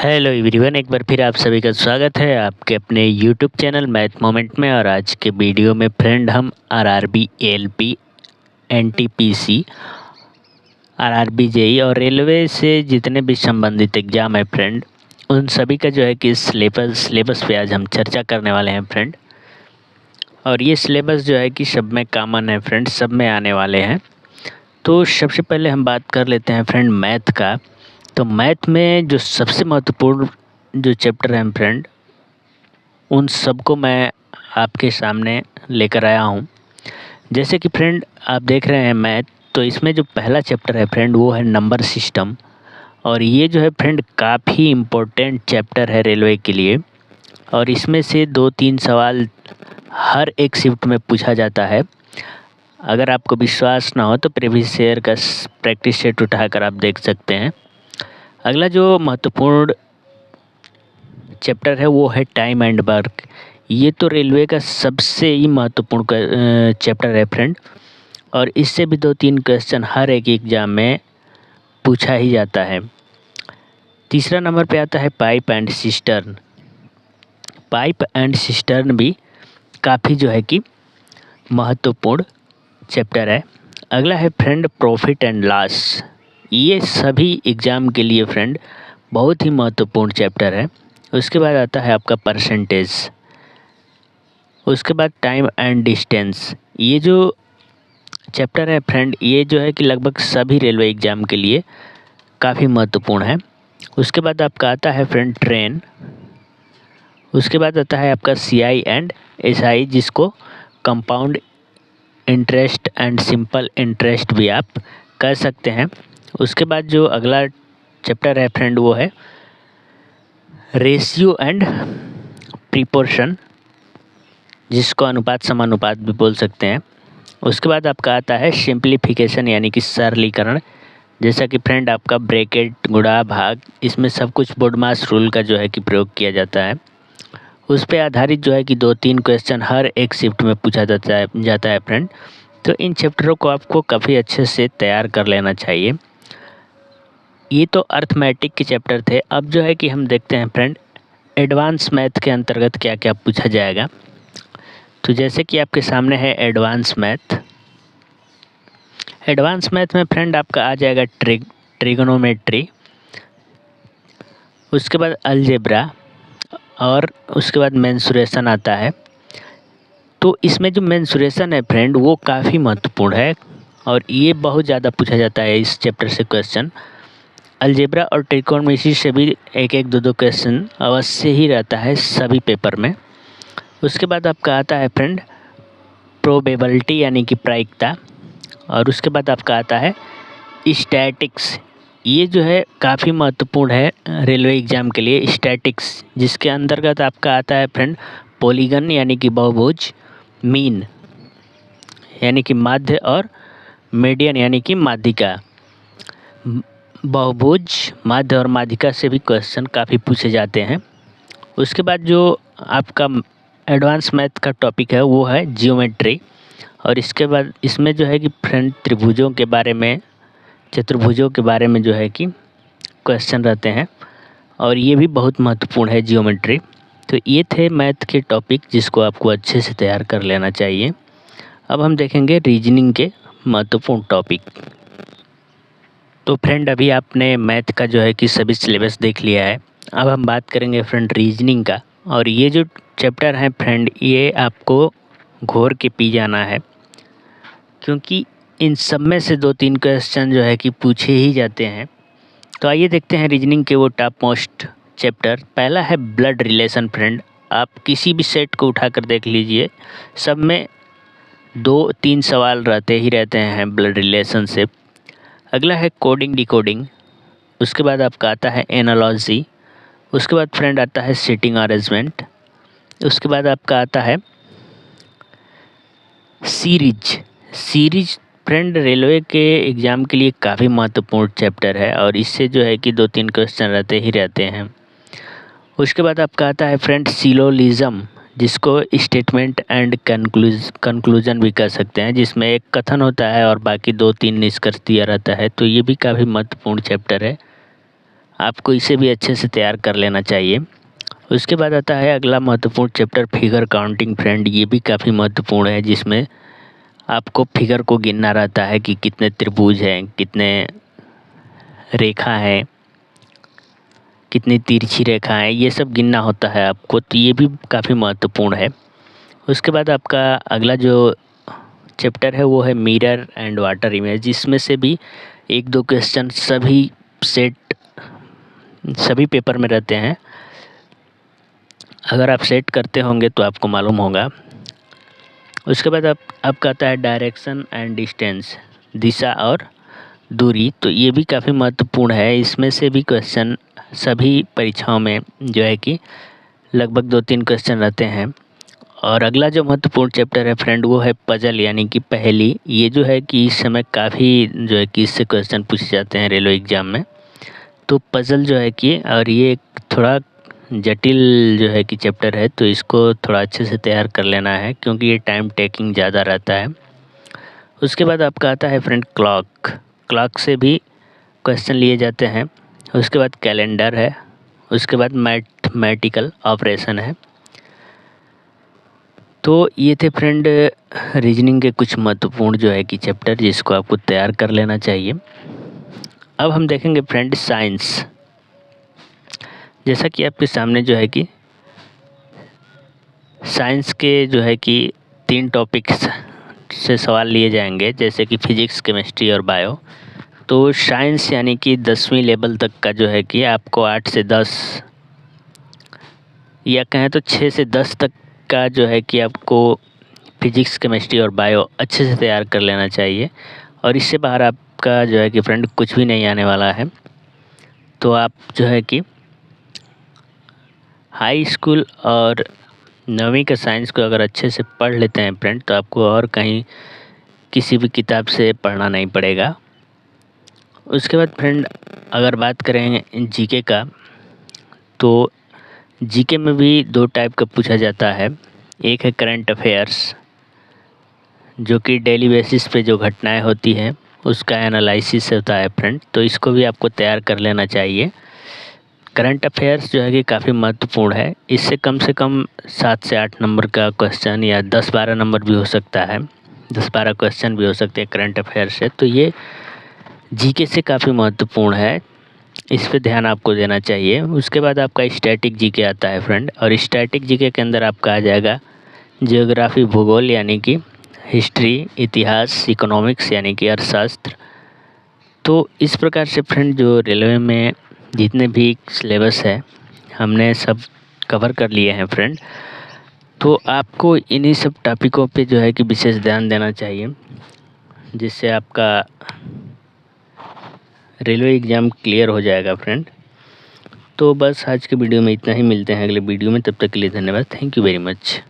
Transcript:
Hello everyone, एक बार फिर आप सभी का स्वागत है आपके अपने यूट्यूब चैनल मैथ मोमेंट में। और आज के वीडियो में फ्रेंड हम RRB, ALP, NTPC, RRB, JE और रेलवे से जितने भी संबंधित एग्ज़ाम है फ्रेंड, उन सभी का जो है कि सिलेबस पे आज हम चर्चा करने वाले हैं फ्रेंड। और ये सिलेबस जो है कि सब में कॉमन है फ्रेंड, सब में आने वाले हैं। तो सबसे पहले हम बात कर लेते हैं फ्रेंड मैथ का। तो मैथ में जो सबसे महत्वपूर्ण जो चैप्टर हैं फ्रेंड, उन सबको मैं आपके सामने लेकर आया हूं। जैसे कि फ्रेंड आप देख रहे हैं मैथ, तो इसमें जो पहला चैप्टर है फ्रेंड वो है नंबर सिस्टम। और ये जो है फ्रेंड काफ़ी इम्पोर्टेंट चैप्टर है रेलवे के लिए। और इसमें से 2-3 सवाल हर एक शिफ्ट में पूछा जाता है। अगर आपको विश्वास ना हो तो प्रीवियस ईयर का प्रैक्टिस सेट उठाकर आप देख सकते हैं। अगला जो महत्वपूर्ण चैप्टर है वो है टाइम एंड वर्क। ये तो रेलवे का सबसे ही महत्वपूर्ण चैप्टर है फ्रेंड। और इससे भी 2-3 क्वेश्चन हर एक एग्ज़ाम में पूछा ही जाता है। तीसरा नंबर पे आता है pipe and cistern. Pipe and cistern भी काफ़ी जो है कि महत्वपूर्ण चैप्टर है। अगला है फ्रेंड प्रॉफिट एंड लॉस। ये सभी एग्ज़ाम के लिए फ्रेंड बहुत ही महत्वपूर्ण चैप्टर है। उसके बाद आता है आपका परसेंटेज। उसके बाद टाइम एंड डिस्टेंस। ये जो चैप्टर है फ्रेंड, ये जो है कि लगभग सभी रेलवे एग्ज़ाम के लिए काफ़ी महत्वपूर्ण है। उसके बाद आपका आता है फ्रेंड ट्रेन। उसके बाद आता है आपका सीआई एंड एसआई, जिसको compound interest and simple interest भी आप कर सकते हैं। उसके बाद जो अगला चैप्टर है फ्रेंड वो है रेशियो एंड प्रिपोर्शन, जिसको अनुपात समानुपात भी बोल सकते हैं। उसके बाद आपका आता है सिंप्लीफिकेशन यानी कि सरलीकरण। जैसा कि फ्रेंड आपका ब्रैकेट, गुणा, भाग, इसमें सब कुछ बोडमास रूल का जो है कि प्रयोग किया जाता है। उस पे आधारित जो है कि 2-3 क्वेश्चन हर एक शिफ्ट में पूछा जाता है फ्रेंड। तो इन चैप्टरों को आपको काफ़ी अच्छे से तैयार कर लेना चाहिए। ये तो अर्थमेटिक के चैप्टर थे। अब जो है कि हम देखते हैं फ्रेंड एडवांस मैथ के अंतर्गत क्या क्या पूछा जाएगा। तो जैसे कि आपके सामने है एडवांस मैथ। एडवांस मैथ में फ्रेंड आपका आ जाएगा ट्रिगोनोमेट्री, उसके बाद अलजेब्रा और उसके बाद मेंसुरेशन आता है। तो इसमें जो मेंसुरेशन है फ्रेंड वो काफ़ी महत्वपूर्ण है और ये बहुत ज़्यादा पूछा जाता है इस चैप्टर से क्वेश्चन। अलजेब्रा और ट्रिगोनोमेट्री से भी 1-1, 2-2 क्वेश्चन अवश्य ही रहता है सभी पेपर में। उसके बाद आपका आता है फ्रेंड प्रोबेबिलिटी यानी कि प्रायिकता। और उसके बाद आपका आता है स्टैटिक्स। ये जो है काफ़ी महत्वपूर्ण है रेलवे एग्ज़ाम के लिए, स्टैटिक्स, जिसके अंतर्गत आपका आता है फ्रेंड पॉलीगन यानी कि बहुभुज, मीन यानी कि माध्य और मीडियन यानी कि माध्यिका। बहुभुज, माध्य और माध्यिका से भी क्वेश्चन काफ़ी पूछे जाते हैं। उसके बाद जो आपका एडवांस मैथ का टॉपिक है वो है जियोमेट्री। और इसके बाद इसमें जो है कि फ्रेंड त्रिभुजों के बारे में, चतुर्भुजों के बारे में जो है कि क्वेश्चन रहते हैं और ये भी बहुत महत्वपूर्ण है जियोमेट्री। तो ये थे मैथ के टॉपिक जिसको आपको अच्छे से तैयार कर लेना चाहिए। अब हम देखेंगे रीजनिंग के महत्वपूर्ण टॉपिक। तो फ्रेंड अभी आपने मैथ का जो है कि सभी सिलेबस देख लिया है। अब हम बात करेंगे फ्रेंड रीजनिंग का। और ये जो चैप्टर है फ्रेंड, ये आपको घोर के पी जाना है, क्योंकि इन सब में से 2-3 क्वेश्चन जो है कि पूछे ही जाते हैं। तो आइए देखते हैं रीजनिंग के वो टॉप मोस्ट चैप्टर। पहला है ब्लड रिलेशन फ्रेंड। आप किसी भी सेट को उठाकर देख लीजिए, सब में 2-3 सवाल रहते हैं ब्लड रिलेशन से। अगला है कोडिंग डिकोडिंग। उसके बाद आपका आता है एनालॉजी। उसके बाद फ्रेंड आता है सीटिंग अरेंजमेंट। उसके बाद आपका आता है सीरीज फ्रेंड रेलवे के एग्ज़ाम के लिए काफ़ी महत्वपूर्ण चैप्टर है और इससे जो है कि 2-3 क्वेश्चन रहते हैं। उसके बाद आपका आता है फ्रेंड सिलोजिज्म, जिसको स्टेटमेंट एंड कंक्लूजन भी कह सकते हैं, जिसमें एक कथन होता है और बाकी 2-3 निष्कर्ष दिया रहता है। तो ये भी काफ़ी महत्वपूर्ण चैप्टर है। आपको इसे भी अच्छे से तैयार कर लेना चाहिए। उसके बाद आता है अगला महत्वपूर्ण चैप्टर फिगर काउंटिंग फ्रेंड। ये भी काफ़ी महत्वपूर्ण है, जिसमें आपको फिगर को गिनना रहता है कि कितने त्रिभुज हैं, कितने रेखा हैं, कितनी तिरछी रेखा है, ये सब गिनना होता है आपको। तो ये भी काफ़ी महत्वपूर्ण है। उसके बाद आपका अगला जो चैप्टर है वो है मिरर एंड वाटर इमेज। इसमें से भी 1-2 क्वेश्चन सभी पेपर में रहते हैं। अगर आप सेट करते होंगे तो आपको मालूम होगा। उसके बाद आपका आता है डायरेक्शन एंड डिस्टेंस, दिशा और दूरी। तो ये भी काफ़ी महत्वपूर्ण है। इसमें से भी क्वेश्चन सभी परीक्षाओं में जो है कि लगभग 2-3 क्वेश्चन रहते हैं। और अगला जो महत्वपूर्ण चैप्टर है फ्रेंड वो है पजल यानी कि पहेली। ये जो है कि इस समय काफ़ी जो है कि इससे क्वेश्चन पूछे जाते हैं रेलवे एग्ज़ाम में। तो पजल जो है कि और ये थोड़ा जटिल जो है कि चैप्टर है, तो इसको थोड़ा अच्छे से तैयार कर लेना है क्योंकि ये टाइम टेकिंग ज़्यादा रहता है। उसके बाद आपका आता है फ्रेंड क्लॉक से भी क्वेश्चन लिए जाते हैं। उसके बाद कैलेंडर है। उसके बाद मैथमेटिकल ऑपरेशन है। तो ये थे फ्रेंड रीजनिंग के कुछ महत्वपूर्ण जो है कि चैप्टर, जिसको आपको तैयार कर लेना चाहिए। अब हम देखेंगे फ्रेंड साइंस। जैसा कि आपके सामने जो है कि साइंस के जो है कि 3 टॉपिक्स से सवाल लिए जाएंगे, जैसे कि फिजिक्स, केमिस्ट्री और बायो। तो साइंस यानी कि 10वीं लेवल तक का जो है कि आपको 8 से 10 या कहें तो 6 से 10 तक का जो है कि आपको फिजिक्स, केमिस्ट्री और बायो अच्छे से तैयार कर लेना चाहिए। और इससे बाहर आपका जो है कि फ्रेंड कुछ भी नहीं आने वाला है। तो आप जो है कि हाई स्कूल और 9वीं का साइंस को अगर अच्छे से पढ़ लेते हैं फ्रेंड, तो आपको और कहीं किसी भी किताब से पढ़ना नहीं पड़ेगा। उसके बाद फ्रेंड अगर बात करें जीके का, तो जीके में भी 2 टाइप का पूछा जाता है। एक है करंट अफेयर्स, जो कि डेली बेसिस पे जो घटनाएं होती हैं उसका एनालिसिस होता है फ्रेंड। तो इसको भी आपको तैयार कर लेना चाहिए। करंट अफेयर्स जो है कि काफ़ी महत्वपूर्ण है। इससे कम से कम 7 से 8 नंबर का क्वेश्चन या 10-12 नंबर भी हो सकता है, 10-12 क्वेश्चन भी हो सकते हैं करंट अफेयर से। तो ये जीके से काफ़ी महत्वपूर्ण है, इस पे ध्यान आपको देना चाहिए। उसके बाद आपका स्टैटिक जीके आता है फ्रेंड, और स्टैटिक जीके के अंदर आपका आ जाएगा जियोग्राफी, भूगोल यानी कि हिस्ट्री, इतिहास, इकोनॉमिक्स यानी कि अर्थशास्त्र। तो इस प्रकार से फ्रेंड जो रेलवे में जितने भी सिलेबस है हमने सब कवर कर लिए हैं फ्रेंड। तो आपको इन्हीं सब टॉपिकों पे जो है कि विशेष ध्यान देना चाहिए, जिससे आपका रेलवे एग्ज़ाम क्लियर हो जाएगा फ्रेंड। तो बस आज के वीडियो में इतना ही। मिलते हैं अगले वीडियो में, तब तक के लिए धन्यवाद। Thank you very much.